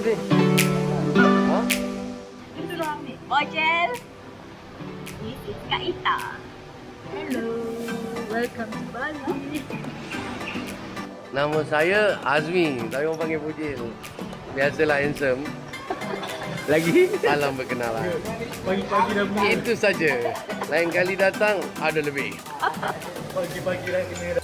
ni? Ha? Itu orang ni. Bojel. This is Kak Ita. Hello. Welcome to Bali. Nama saya Azmi, tapi orang panggil Bojel. Biasalah handsome. Lagi? Salam berkenalan. Pagi-pagi dah bunyi. Itu saja. Lain kali datang ada lebih. Pagi-pagi dah kena.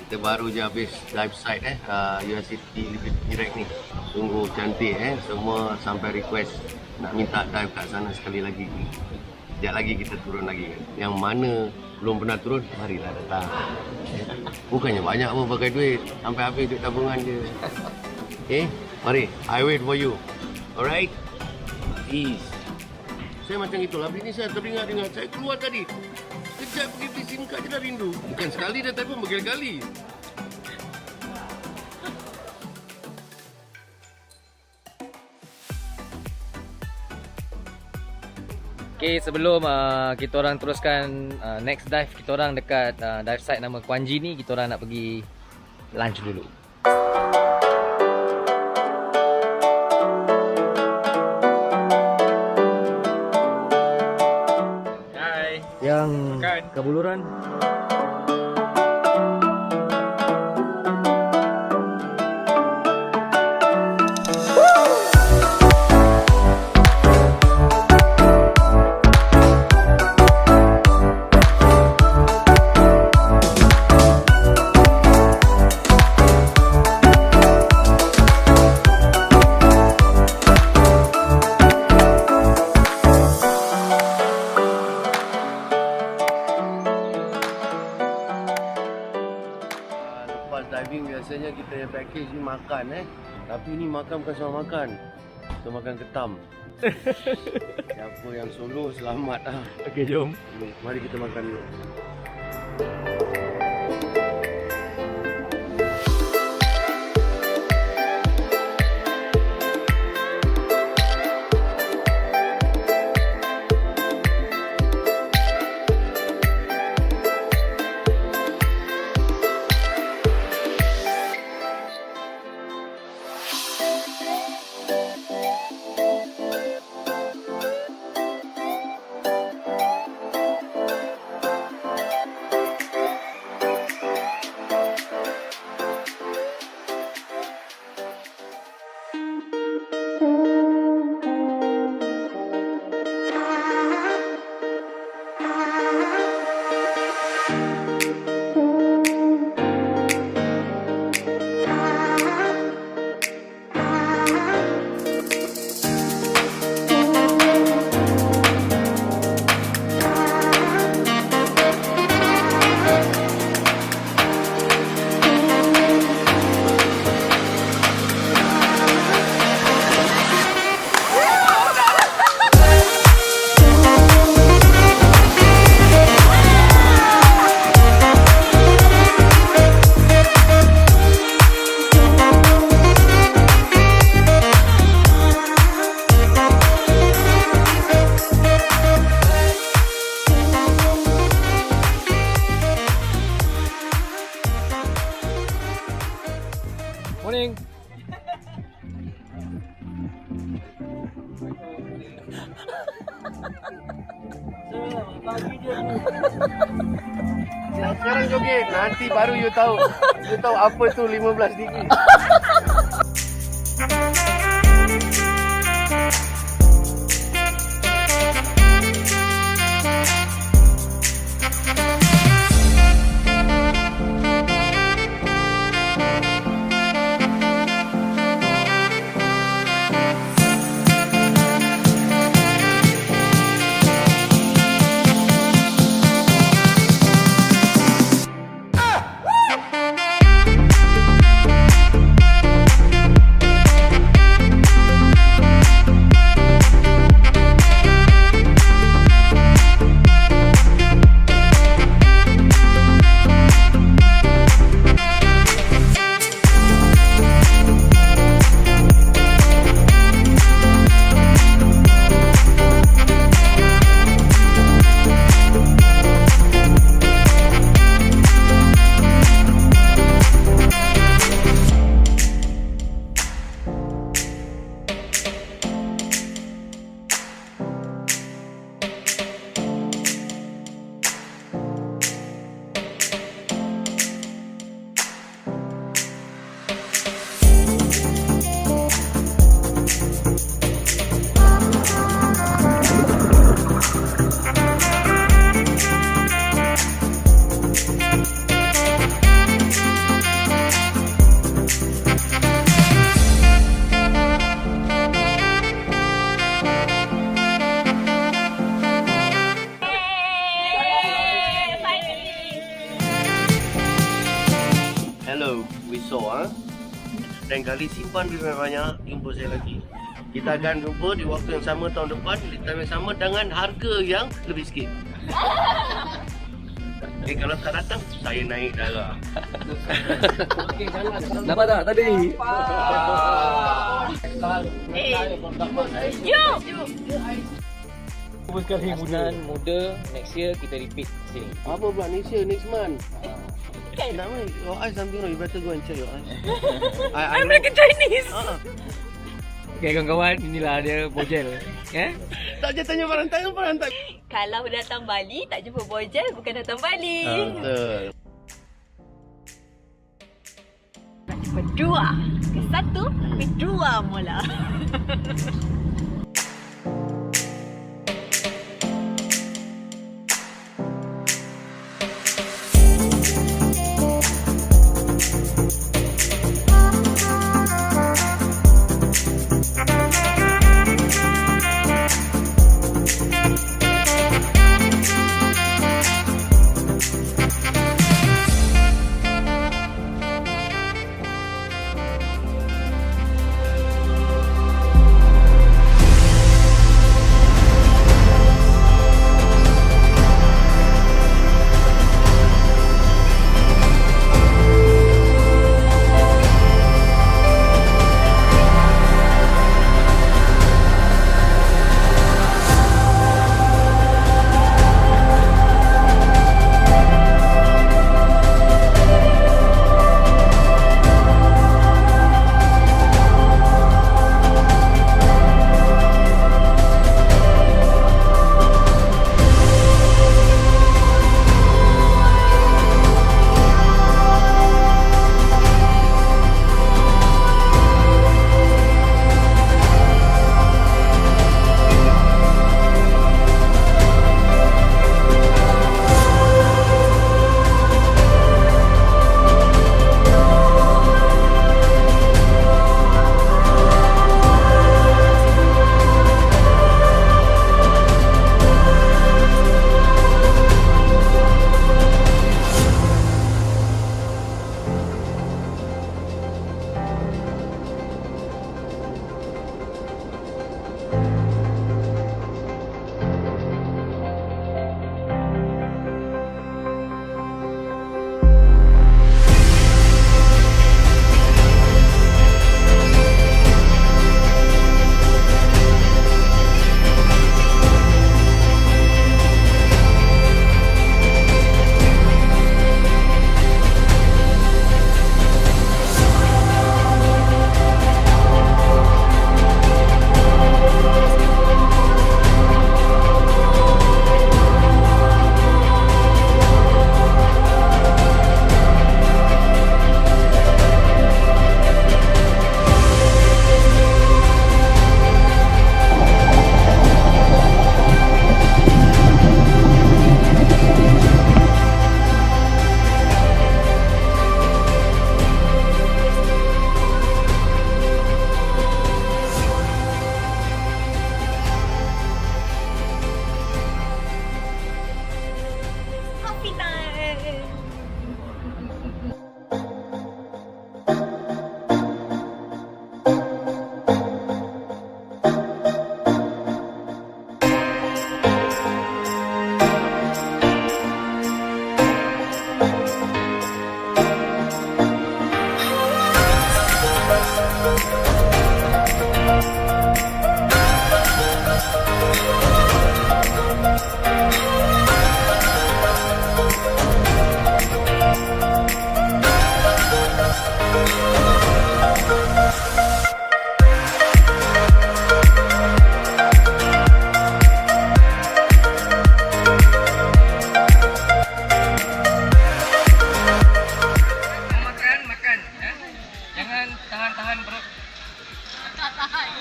Kita baru je habis dive site University Living Direct ni. Sungguh cantik Semua sampai request nak minta dive kat sana sekali lagi. Sekejap lagi kita turun lagi. Yang mana belum pernah turun, marilah datang. Bukannya banyak pun pakai duit. Sampai habis duit tabungan je. Okay, mari. I wait for you. Alright? Peace. Saya macam itulah. Ini saya teringat-ingat. Saya keluar tadi. Sekejap pergi beli SIM card je dah rindu. Bukan sekali dah telefon berkali-kali. Okay, sebelum kita orang teruskan next dive kita orang dekat dive site nama Kwanji ni, kita orang nak pergi lunch dulu. Hai. Yang makan kabuluran. Diving biasanya kita yang package ni makan tapi ni makan bukan semua makan. Kita makan ketam. Siapa yang solo selamat lah. Okey, jom. Mari kita makan dulu. Morning. Sekarang joget, nanti baru you tahu. You tahu apa tu 15 degree. Hello, we saw dan kali simpan lebih banyak, jumpa saya lagi. Kita akan jumpa di waktu yang sama tahun depan, di tahun yang sama dengan harga yang lebih sikit. Kalau tak datang, saya naik darah. Nampak tak tadi? Jom! Sekali Osman muda, next year kita repeat sini. Apa pula next year, next month? Nak main? Your eyes something wrong, you better go and check your eyes. I'm like a Chinese! Okay kawan-kawan, inilah dia Bojel. Tak je tanya perantai. Kalau datang Bali, tak jumpa Bojel, bukan datang Bali. Betul. Nak jumpa dua. Bukan satu, tapi dua mola.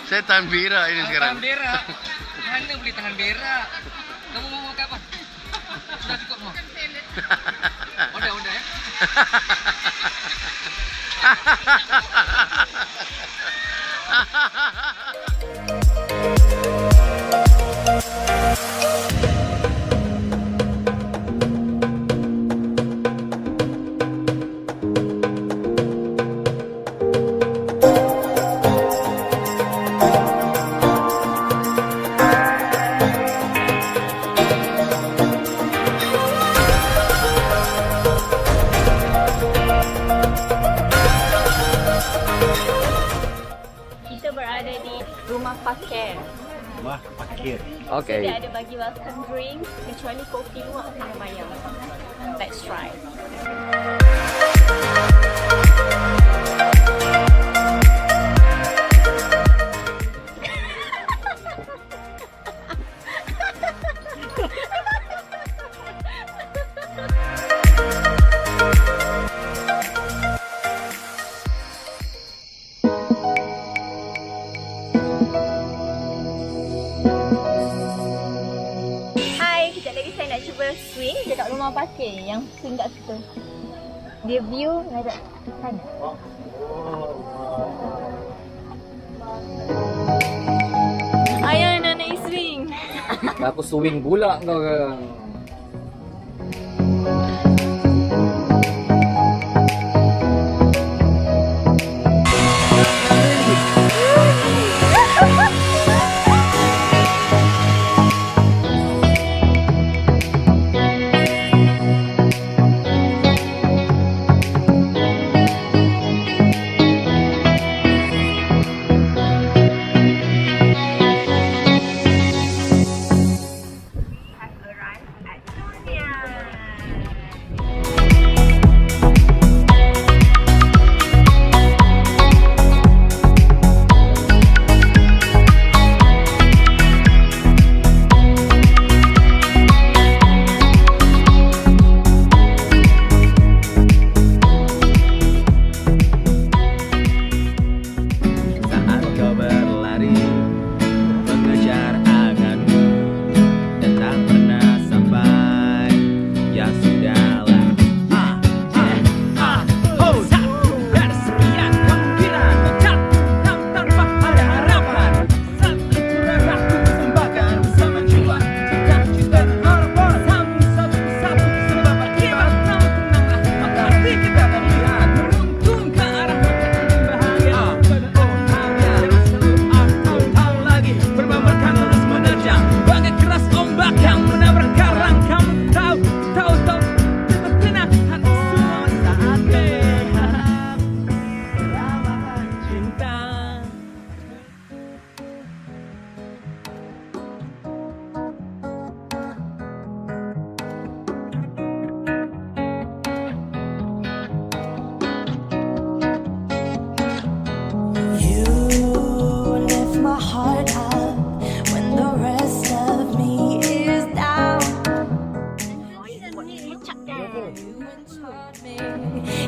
Saya tahan berak ini sekarang. Tahan berak? Mana boleh tahan berak? Kamu mau makan apa? Sudah cukup mau? Order ya? Kita berada di rumah parkir. Wah, parkir. Okay. Dia ada bagi welcome drink, kecuali kopi luwak kena bayar. Let's try. Swing dekat rumah parkir yang swing kat situ. Dia view ngadap ke sana. Ayah nak naik swing. Aku swing pula kau kan.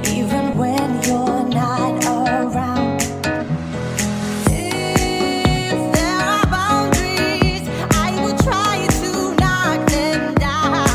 Even when you're not around. If there are boundaries, I will try to knock them down.